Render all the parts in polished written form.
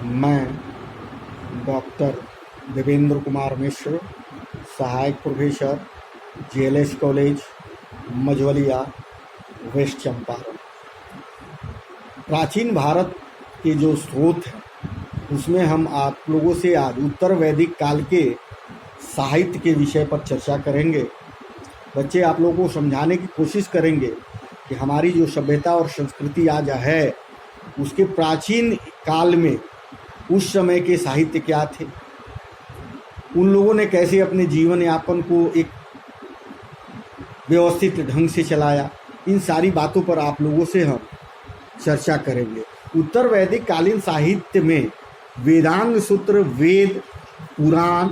मैं डॉक्टर देवेंद्र कुमार मिश्र, सहायक professor, JLS college, Majhaulia, west Champaran. प्राचीन भारत के जो स्रोत हैं उसमें हम आप लोगों से आज उत्तर वैदिक काल के साहित्य के विषय पर चर्चा करेंगे। बच्चे, आप लोगों को समझाने की कोशिश करेंगे कि हमारी जो सभ्यता और संस्कृति आज है उसके प्राचीन काल में उस समय के साहित्य क्या थे, उन लोगों ने कैसे अपने जीवन यापन को एक व्यवस्थित ढंग से चलाया। इन सारी बातों पर आप लोगों से हम चर्चा करेंगे। उत्तर वैदिक कालीन साहित्य में वेदांग सूत्र, वेद, पुराण,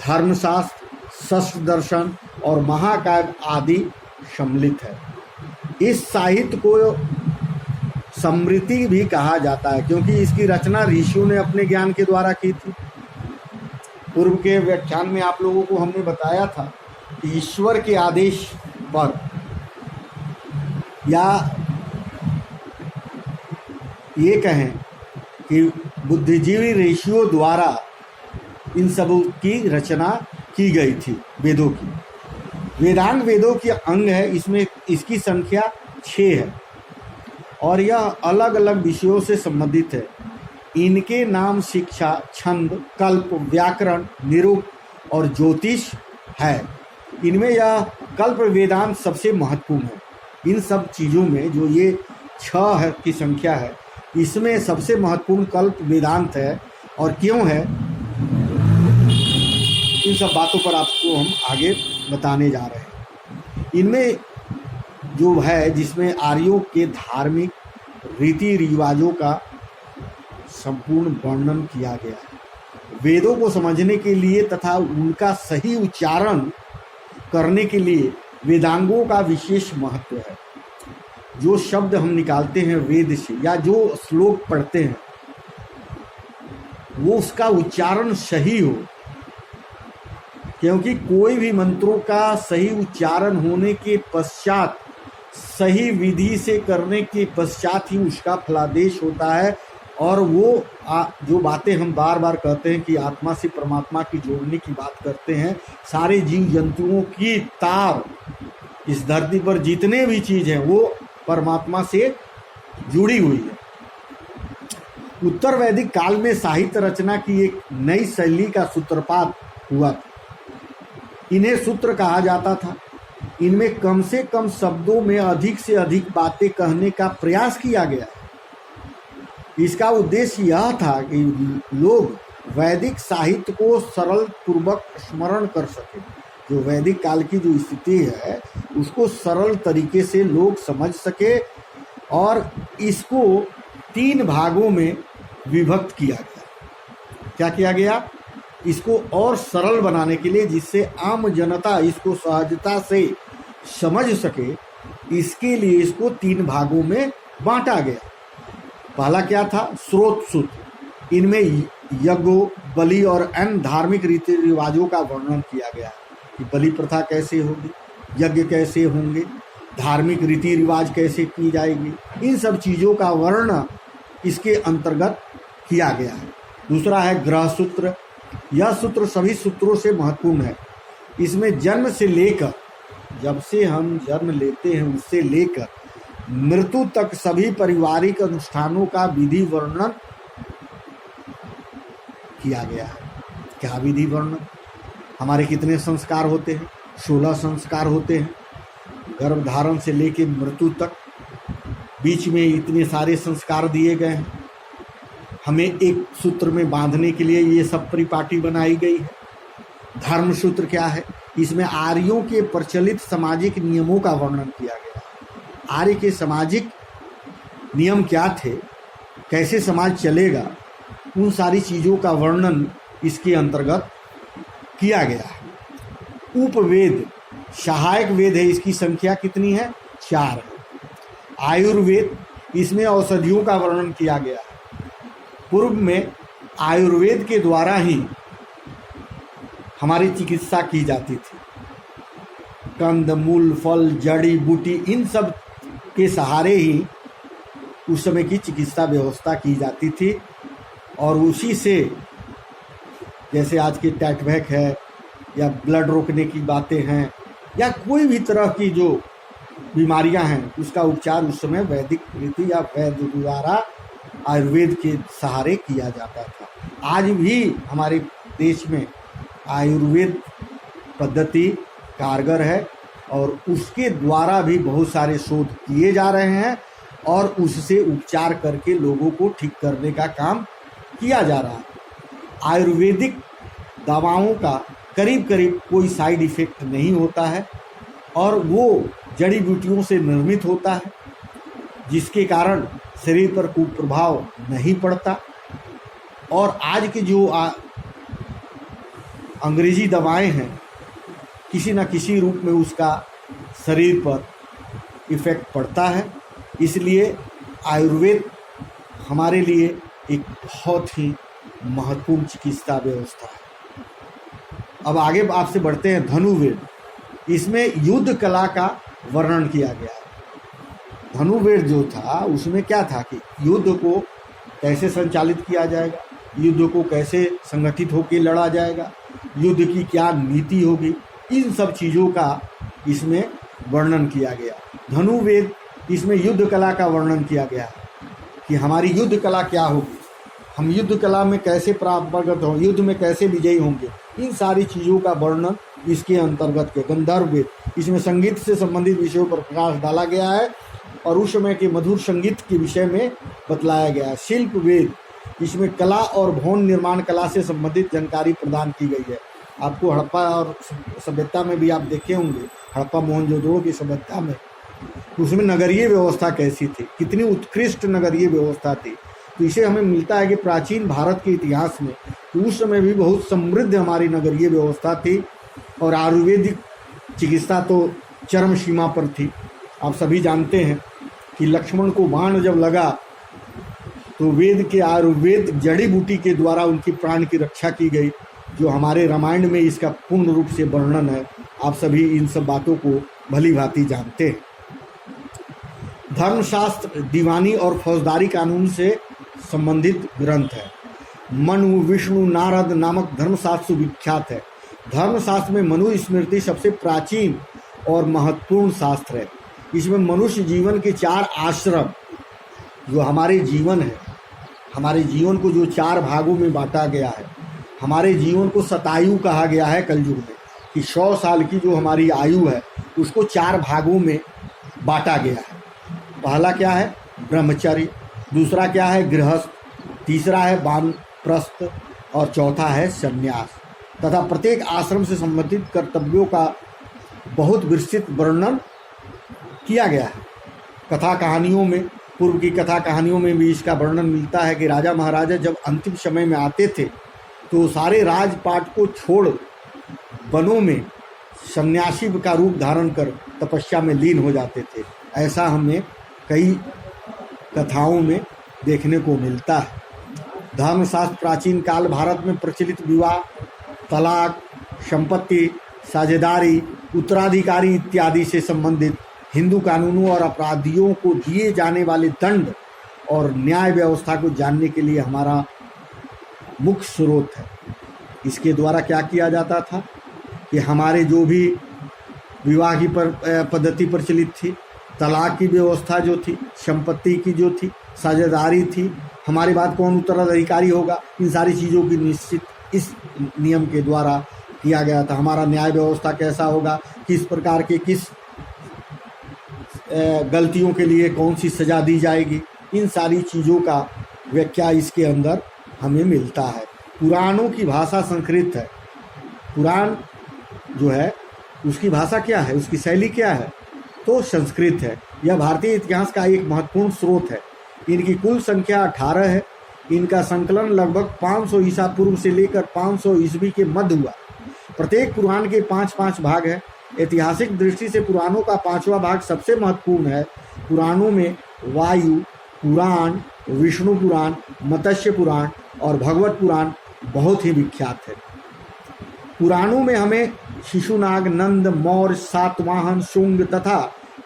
धर्मशास्त्र, शस्त्र दर्शन और महाकाव्य आदि सम्मिलित है। इस साहित्य को स्मृति भी कहा जाता है क्योंकि इसकी रचना ऋषियों ने अपने ज्ञान के द्वारा की थी। पूर्व के व्याख्यान में आप लोगों को हमने बताया था कि ईश्वर के आदेश पर या ये कहें कि बुद्धिजीवी ऋषियों द्वारा इन सब की रचना की गई थी। वेदों की वेदांग वेदों के अंग है। इसमें इसकी संख्या 6 है और यह अलग अलग विषयों से संबंधित है। इनके नाम शिक्षा, छंद, कल्प, व्याकरण, निरुक्त और ज्योतिष है। इनमें यह कल्प वेदांत सबसे महत्वपूर्ण है। इन सब चीज़ों में जो ये 6 की संख्या है, इसमें सबसे महत्वपूर्ण कल्प वेदांत है। और क्यों है, इन सब बातों पर आपको हम आगे बताने जा रहे हैं। इनमें जो है जिसमें आर्यों के धार्मिक रीति रिवाजों का संपूर्ण वर्णन किया गया है। वेदों को समझने के लिए तथा उनका सही उच्चारण करने के लिए वेदांगों का विशेष महत्व है। जो शब्द हम निकालते हैं वेद से या जो श्लोक पढ़ते हैं वो उसका उच्चारण सही हो, क्योंकि कोई भी मंत्रों का सही उच्चारण होने के पश्चात, सही विधि से करने के पश्चात ही उसका फलादेश होता है। और वो जो बातें हम बार बार कहते हैं कि आत्मा से परमात्मा की जोड़ने की बात करते हैं, सारे जीव जंतुओं की तार इस धरती पर जितने भी चीज़ हैं वो परमात्मा से जुड़ी हुई है। उत्तर वैदिक काल में साहित्य रचना की एक नई शैली का सूत्रपात हुआ था। इन्हें सूत्र कहा जाता था। इनमें कम से कम शब्दों में अधिक से अधिक बातें कहने का प्रयास किया गया। इसका उद्देश्य यह था कि लोग वैदिक साहित्य को सरल पूर्वक स्मरण कर सके। जो वैदिक काल की जो स्थिति है उसको सरल तरीके से लोग समझ सके और इसको 3 भागों में विभक्त किया गया। क्या किया गया? इसको और सरल बनाने के लिए, जिससे आम जनता इसको सहजता से समझ सके, इसके लिए इसको 3 भागों में बांटा गया। पहला क्या था? स्रोत सूत्र। इनमें यज्ञों, बलि और अन्य धार्मिक रीति रिवाजों का वर्णन किया गया कि बलि प्रथा कैसे होगी, यज्ञ कैसे होंगे, धार्मिक रीति रिवाज कैसे की जाएगी, इन सब चीज़ों का वर्णन इसके अंतर्गत किया गया है। दूसरा है ग्रह सूत्र। यह सूत्र सभी सूत्रों से महत्वपूर्ण है। इसमें जन्म से लेकर, जब से हम जन्म लेते हैं उससे लेकर मृत्यु तक सभी पारिवारिक अनुष्ठानों का विधि वर्णन किया गया है। क्या विधि वर्णन? हमारे कितने संस्कार होते हैं? 16 संस्कार होते हैं। गर्भधारण से लेकर मृत्यु तक बीच में इतने सारे संस्कार दिए गए हैं। हमें एक सूत्र में बांधने के लिए ये सब परिपाटी बनाई गई है। धर्म सूत्र क्या है? इसमें आर्यों के प्रचलित सामाजिक नियमों का वर्णन किया गया। आर्य के सामाजिक नियम क्या थे, कैसे समाज चलेगा, उन सारी चीज़ों का वर्णन इसके अंतर्गत किया गया है। उपवेद सहायक वेद है। इसकी संख्या कितनी है? 4 है। आयुर्वेद, इसमें औषधियों का वर्णन किया गया है। पूर्व में आयुर्वेद के द्वारा ही हमारी चिकित्सा की जाती थी। कंद, मूल, फल, जड़ी बूटी, इन सब के सहारे ही उस समय की चिकित्सा व्यवस्था की जाती थी। और उसी से जैसे आज के टैटबैक है या ब्लड रोकने की बातें हैं या कोई भी तरह की जो बीमारियां हैं उसका उपचार उस समय वैदिक रीति या वैद्य द्वारा आयुर्वेद के सहारे किया जाता था। आज भी हमारे देश में आयुर्वेद पद्धति कारगर है और उसके द्वारा भी बहुत सारे शोध किए जा रहे हैं और उससे उपचार करके लोगों को ठीक करने का काम किया जा रहा है। आयुर्वेदिक दवाओं का करीब करीब कोई साइड इफ़ेक्ट नहीं होता है और वो जड़ी बूटियों से निर्मित होता है, जिसके कारण शरीर पर कुप्रभाव नहीं पड़ता। और आज की जो अंग्रेजी दवाएं हैं किसी न किसी रूप में उसका शरीर पर इफ़ेक्ट पड़ता है। इसलिए आयुर्वेद हमारे लिए एक बहुत ही महत्वपूर्ण चिकित्सा व्यवस्था है। अब आगे आपसे बढ़ते हैं धनुर्वेद। इसमें युद्ध कला का वर्णन किया गया है। धनुर्वेद जो था उसमें क्या था कि युद्ध को कैसे संचालित किया जाएगा, युद्ध को कैसे संगठित होकर लड़ा जाएगा, युद्ध की क्या नीति होगी, इन सब चीज़ों का इसमें वर्णन किया गया। धनुर्वेद इसमें युद्ध कला का वर्णन किया गया है कि हमारी युद्ध कला क्या होगी, हम युद्ध कला में कैसे पारंगत हों, युद्ध में कैसे विजयी होंगे, इन सारी चीज़ों का वर्णन इसके अंतर्गत के गंधर्व वेद, इसमें संगीत से संबंधित विषयों पर प्रकाश डाला गया है और उस समय के मधुर संगीत के विषय में बतलाया गया है। शिल्प वेद, इसमें कला और भवन निर्माण कला से संबंधित जानकारी प्रदान की गई है। आपको हड़प्पा और सभ्यता में भी आप देखे होंगे, हड़प्पा मोहनजोदड़ो की सभ्यता में उसमें नगरीय व्यवस्था कैसी थी, कितनी उत्कृष्ट नगरीय व्यवस्था थी। तो इसे हमें मिलता है कि प्राचीन भारत के इतिहास में तो उस समय भी बहुत समृद्ध हमारी नगरीय व्यवस्था थी और आयुर्वेदिक चिकित्सा तो चरम सीमा पर थी। आप सभी जानते हैं कि लक्ष्मण को बाण जब लगा तो वेद के आयुर्वेद जड़ी बूटी के द्वारा उनकी प्राण की रक्षा की गई, जो हमारे रामायण में इसका पूर्ण रूप से वर्णन है। आप सभी इन सब बातों को भली भांति जानते हैं। धर्मशास्त्र दीवानी और फौजदारी कानून से संबंधित ग्रंथ है। मनु विष्णु नारद नामक धर्मशास्त्र विख्यात है। धर्मशास्त्र में मनु स्मृति सबसे प्राचीन और महत्वपूर्ण शास्त्र है। इसमें मनुष्य जीवन के 4 आश्रम, जो हमारे जीवन है, हमारे जीवन को जो 4 भागों में बांटा गया है, हमारे जीवन को शतायु कहा गया है कलयुग में, कि 100 साल की जो हमारी आयु है उसको 4 भागों में बांटा गया है। पहला क्या है? ब्रह्मचर्य, दूसरा क्या है? गृहस्थ, तीसरा है वानप्रस्थ और चौथा है संन्यास। तथा प्रत्येक आश्रम से संबंधित कर्तव्यों का बहुत विस्तृत वर्णन किया गया है। कथा कहानियों में, पूर्व की कथा कहानियों में भी इसका वर्णन मिलता है कि राजा महाराजा जब अंतिम समय में आते थे तो सारे राजपाट को छोड़ वनों में सन्यासी का रूप धारण कर तपस्या में लीन हो जाते थे। ऐसा हमें कई कथाओं में देखने को मिलता है। धर्मशास्त्र प्राचीन काल भारत में प्रचलित विवाह, तलाक, संपत्ति, साझेदारी, उत्तराधिकारी इत्यादि से संबंधित हिंदू कानूनों और अपराधियों को दिए जाने वाले दंड और न्याय व्यवस्था को जानने के लिए हमारा मुख्य स्रोत है। इसके द्वारा क्या किया जाता था कि हमारे जो भी विवाह की पद्धति प्रचलित थी, तलाक की व्यवस्था जो थी, संपत्ति की जो थी, साझेदारी थी, हमारे बाद कौन उत्तराधिकारी होगा, इन सारी चीज़ों की निश्चित इस नियम के द्वारा किया गया था। हमारा न्याय व्यवस्था कैसा होगा, किस प्रकार के किस गलतियों के लिए कौन सी सज़ा दी जाएगी, इन सारी चीज़ों का व्याख्या इसके अंदर हमें मिलता है। पुराणों की भाषा संस्कृत है। पुराण जो है उसकी भाषा क्या है, उसकी शैली क्या है, तो संस्कृत है। यह भारतीय इतिहास का एक महत्वपूर्ण स्रोत है। इनकी कुल संख्या 18 है। इनका संकलन लगभग 500 ईसा पूर्व से लेकर 500 ईस्वी के मध्य हुआ। प्रत्येक पुराण के 5-5 भाग हैं। ऐतिहासिक दृष्टि से पुराणों का 5वां भाग सबसे महत्वपूर्ण है। पुराणों में वायु पुराण, विष्णु पुराण, मत्स्य पुराण और भगवत पुराण बहुत ही विख्यात है। पुराणों में हमें शिशुनाग, नंद, मौर्य, सातवाहन, शुंग तथा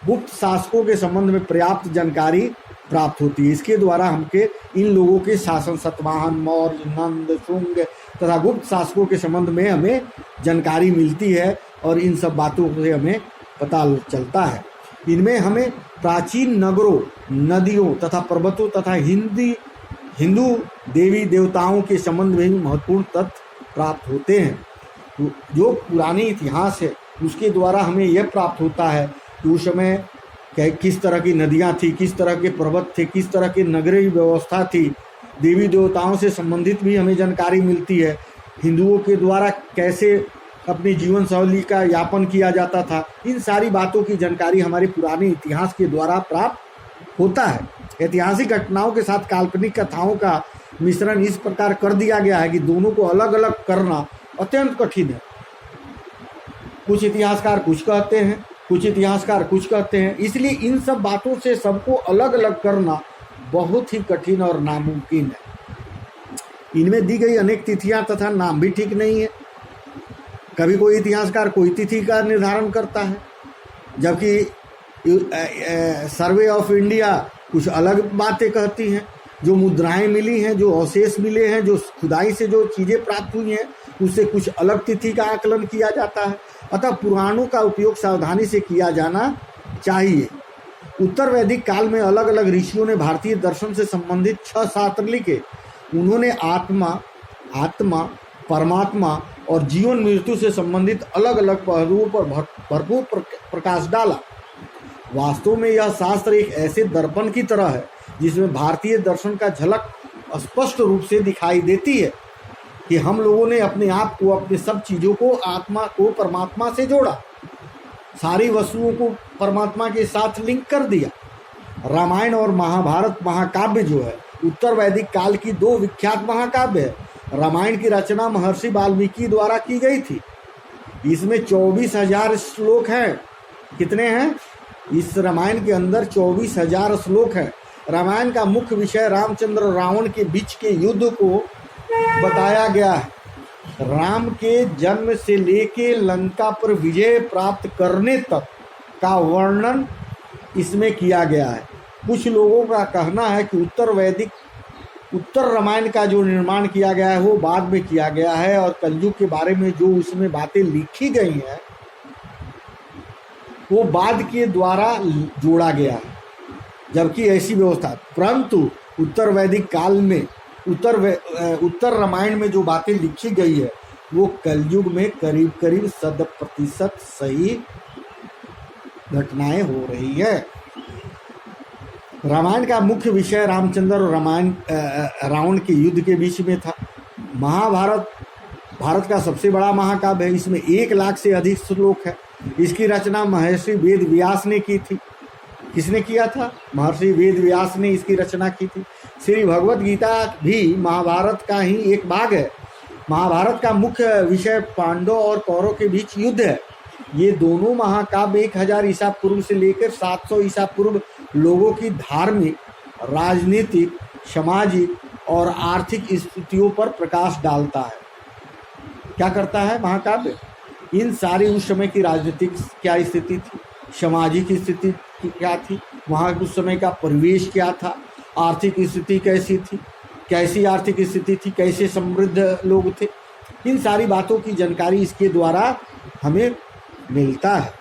गुप्त शासकों के संबंध में पर्याप्त जानकारी प्राप्त होती है। इसके द्वारा हमके इन लोगों के शासन, सतवाहन, मौर्य, नंद, शुंग तथा गुप्त शासकों के संबंध में हमें जानकारी मिलती है और इन सब बातों से हमें पता चलता है। इनमें हमें प्राचीन नगरों, नदियों तथा पर्वतों तथा हिंदू देवी देवताओं के संबंध में भी महत्वपूर्ण तथ्य प्राप्त होते हैं। तो जो पुरानी इतिहास है उसके द्वारा हमें यह प्राप्त होता है कि उस समय किस तरह की नदियाँ थी, किस तरह के पर्वत थे, किस तरह की नगरीय व्यवस्था थी। देवी देवताओं से संबंधित भी हमें जानकारी मिलती है। हिंदुओं के द्वारा कैसे अपनी जीवन शैली का यापन किया जाता था, इन सारी बातों की जानकारी हमारे पुराने इतिहास के द्वारा प्राप्त होता है। ऐतिहासिक घटनाओं के साथ काल्पनिक कथाओं का मिश्रण इस प्रकार कर दिया गया है कि दोनों को अलग अलग करना अत्यंत कठिन है। कुछ इतिहासकार कुछ कहते हैं, कुछ इतिहासकार कुछ कहते हैं, इसलिए इन सब बातों से सबको अलग अलग करना बहुत ही कठिन और नामुमकिन है। इनमें दी गई अनेक तिथियां तथा नाम भी ठीक नहीं है। कभी कोई इतिहासकार कोई तिथि का निर्धारण करता है, जबकि सर्वे ऑफ इंडिया कुछ अलग बातें कहती हैं। जो मुद्राएं मिली हैं, जो अवशेष मिले हैं, जो खुदाई से जो चीज़ें प्राप्त हुई हैं, उससे कुछ अलग तिथि का आकलन किया जाता है। अतः पुराणों का उपयोग सावधानी से किया जाना चाहिए। उत्तर वैदिक काल में अलग अलग ऋषियों ने भारतीय दर्शन से संबंधित 6 शास्त्र लिखे। उन्होंने आत्मा, परमात्मा और जीवन मृत्यु से संबंधित अलग अलग पहलुओं पर भरपूर प्रकाश डाला। वास्तव में यह शास्त्र एक ऐसे दर्पण की तरह है जिसमें भारतीय दर्शन का झलक स्पष्ट रूप से दिखाई देती है कि हम लोगों ने अपने आप को, अपने सब चीज़ों को, आत्मा को परमात्मा से जोड़ा, सारी वस्तुओं को परमात्मा के साथ लिंक कर दिया। रामायण और महाभारत महाकाव्य जो है उत्तर वैदिक काल की 2 विख्यात महाकाव्य है। रामायण की रचना महर्षि वाल्मीकि द्वारा की गई थी। इसमें 24,000 श्लोक हैं। कितने हैं? इस रामायण के अंदर 24,000 श्लोक हैं। रामायण का मुख्य विषय रामचंद्र और रावण के बीच के युद्ध को बताया गया है। राम के जन्म से लेके लंका पर विजय प्राप्त करने तक का वर्णन इसमें किया गया है। कुछ लोगों का कहना है कि उत्तर रामायण का जो निर्माण किया गया है वो बाद में किया गया है और कलयुग के बारे में जो उसमें बातें लिखी गई हैं वो बाद के द्वारा जोड़ा गया है, जबकि ऐसी व्यवस्था। परंतु उत्तर वैदिक काल में उत्तर रामायण में जो बातें लिखी गई है वो कलयुग में करीब करीब 100% सही घटनाएं हो रही है। रामायण का मुख्य विषय रामचंद्र और रावण के युद्ध के बीच में था। महाभारत भारत का सबसे बड़ा महाकाव्य है। इसमें 1 लाख से अधिक श्लोक है। इसकी रचना महर्षि वेद व्यास ने की थी। किसने किया था? महर्षि वेद व्यास ने इसकी रचना की थी। श्री भगवत गीता भी महाभारत का ही एक भाग है। महाभारत का मुख्य विषय पांडव और कौरव के बीच युद्ध है। ये दोनों महाकाव्य 1000 ईसा पूर्व से लेकर 700 ईसा पूर्व लोगों की धार्मिक, राजनीतिक, सामाजिक और आर्थिक स्थितियों पर प्रकाश डालता है। क्या करता है महाकाव्य? इन सारी उस समय की राजनीतिक क्या स्थिति थी, सामाजिक स्थिति क्या थी, वहाँ उस समय का परिवेश क्या था, आर्थिक स्थिति कैसी थी, कैसी आर्थिक स्थिति थी, कैसे समृद्ध लोग थे, इन सारी बातों की जानकारी इसके द्वारा हमें मिलता है।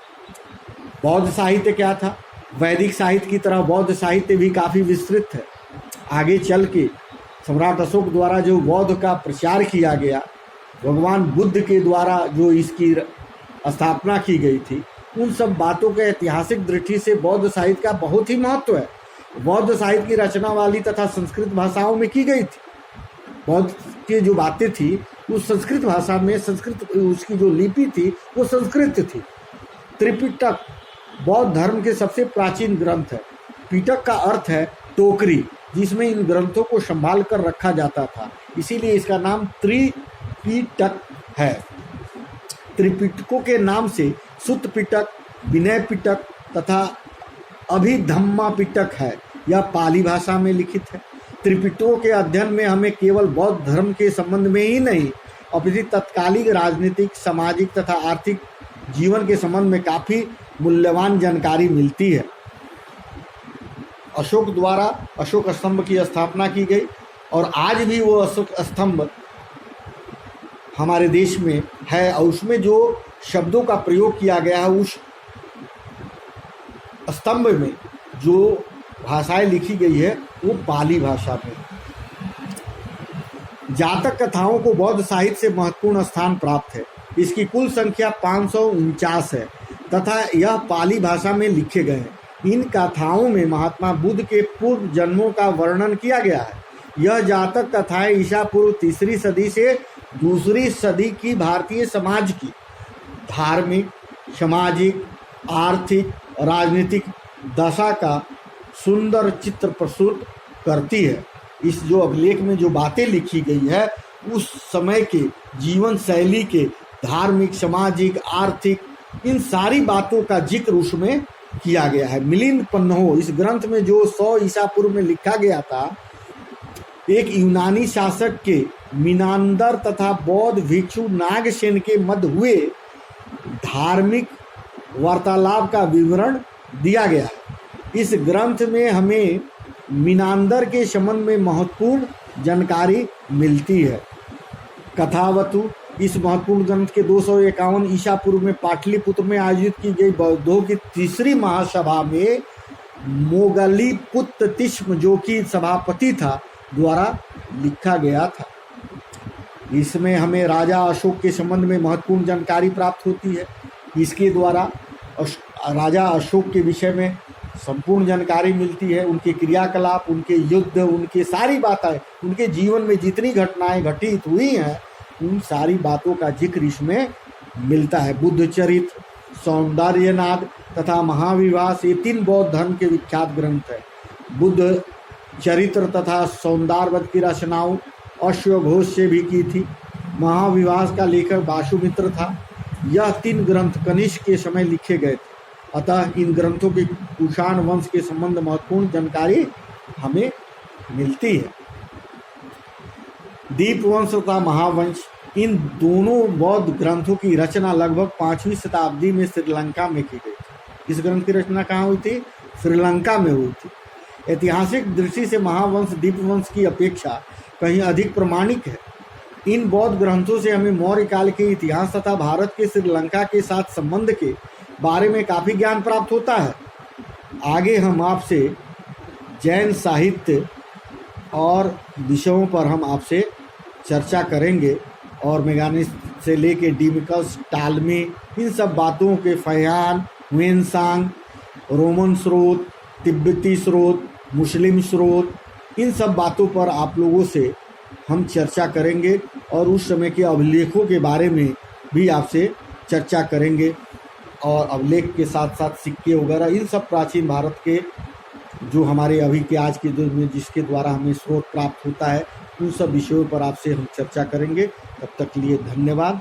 बौद्ध साहित्य क्या था? वैदिक साहित्य की तरह बौद्ध साहित्य भी काफ़ी विस्तृत है। आगे चल के सम्राट अशोक द्वारा जो बौद्ध का प्रचार किया गया, भगवान बुद्ध के द्वारा जो इसकी स्थापना की गई थी, उन सब बातों के ऐतिहासिक दृष्टि से बौद्ध साहित्य का बहुत ही महत्व है। बौद्ध साहित्य की रचना वाली तथा संस्कृत भाषाओं में की गई थी। बौद्ध की जो बातें थी उस संस्कृत भाषा में, संस्कृत उसकी जो लिपि थी वो संस्कृत थी। त्रिपिटक बौद्ध धर्म के सबसे प्राचीन ग्रंथ है। पिटक का अर्थ है टोकरी, जिसमें इन ग्रंथों को संभाल कर रखा जाता था, इसीलिए इसका नाम त्रिपिटक है। त्रिपिटकों के नाम से सुत्त पिटक, विनय पिटक तथा अभिधम्मा पिटक है। यह पाली भाषा में लिखित है। त्रिपिटकों के अध्ययन में हमें केवल बौद्ध धर्म के संबंध में ही नहीं, अपितु तत्कालिक राजनीतिक, सामाजिक तथा आर्थिक जीवन के संबंध में काफ़ी मूल्यवान जानकारी मिलती है। अशोक द्वारा अशोक स्तंभ की स्थापना की गई और आज भी वो अशोक स्तंभ हमारे देश में है और उसमें जो शब्दों का प्रयोग किया गया है उस स्तंभ में जो भाषाएं लिखी गई है वो पाली भाषा में। जातक कथाओं को बौद्ध साहित्य से महत्वपूर्ण स्थान प्राप्त है। इसकी कुल संख्या 549 है तथा यह पाली भाषा में लिखे गए हैं। इन कथाओं में महात्मा बुद्ध के पूर्व जन्मों का वर्णन किया गया है। यह जातक कथाएं ईसा पूर्व 3री सदी से 2री सदी की भारतीय समाज की धार्मिक, सामाजिक, आर्थिक, राजनीतिक दशा का सुंदर चित्र प्रस्तुत करती है। इस जो अभिलेख में जो बातें लिखी गई है उस समय के जीवन शैली के धार्मिक, सामाजिक, आर्थिक, इन सारी बातों का जिक्र उसमें किया गया है। मिलिंद पन्हो इस ग्रंथ में जो 100 ईसा पूर्व में लिखा गया था, एक यूनानी शासक के मीनांदर तथा बौद्ध भिक्षु नागसेन के मध्य हुए धार्मिक वार्तालाप का विवरण दिया गया है। इस ग्रंथ में हमें मीनांदर के संबंध में महत्वपूर्ण जानकारी मिलती है। कथावतु इस महत्वपूर्ण ग्रंथ के 251 ईसा पूर्व में पाटलिपुत्र में आयोजित की गई बौद्धों की 3री महासभा में मोगलीपुत्र तिष्म जो कि सभापति था द्वारा लिखा गया था। इसमें हमें राजा अशोक के संबंध में महत्वपूर्ण जानकारी प्राप्त होती है। इसके द्वारा राजा अशोक के विषय में संपूर्ण जानकारी मिलती है। उनके क्रियाकलाप, उनके युद्ध, उनके सारी बातें, उनके जीवन में जितनी घटनाएं घटित हुई हैं उन सारी बातों का जिक्र इसमें मिलता है। बुद्ध चरित्र, सौंदर्यनाद तथा महाविवास ये 3 बौद्ध धर्म के विख्यात ग्रंथ हैं। बुद्ध चरित्र तथा सौंदर्यवध की रचनाओं अश्वघोष से भी की थी। महाविवास का लेखक वासुमित्र था। यह 3 ग्रंथ कनिष्क के समय लिखे गए थे। अतः इन ग्रंथों के कुषाण वंश के संबंध महत्वपूर्ण जानकारी हमें मिलती है। दीपवंश तथा महावंश इन दोनों बौद्ध ग्रंथों की रचना लगभग 5वीं शताब्दी में श्रीलंका में की गई थी। इस ग्रंथ की रचना कहाँ हुई थी? श्रीलंका में हुई थी। ऐतिहासिक दृष्टि से महावंश दीपवंश की अपेक्षा कहीं अधिक प्रामाणिक है। इन बौद्ध ग्रंथों से हमें मौर्य काल के इतिहास तथा भारत के श्रीलंका के साथ संबंध के बारे में काफ़ी ज्ञान प्राप्त होता है। आगे हम आपसे जैन साहित्य और विषयों पर हम आपसे चर्चा करेंगे और मेगानिस से लेके डिमिकस, टालमी, इन सब बातों के फयान, हुएनसांग, रोमन स्रोत, तिब्बती स्रोत, मुस्लिम स्रोत, इन सब बातों पर आप लोगों से हम चर्चा करेंगे और उस समय के अभिलेखों के बारे में भी आपसे चर्चा करेंगे और अभिलेख के साथ साथ सिक्के वगैरह इन सब प्राचीन भारत के जो हमारे अभी के आज के युग में जिसके द्वारा हमें स्रोत प्राप्त होता है उन सब विषयों पर आपसे हम चर्चा करेंगे। तब तक के लिए धन्यवाद।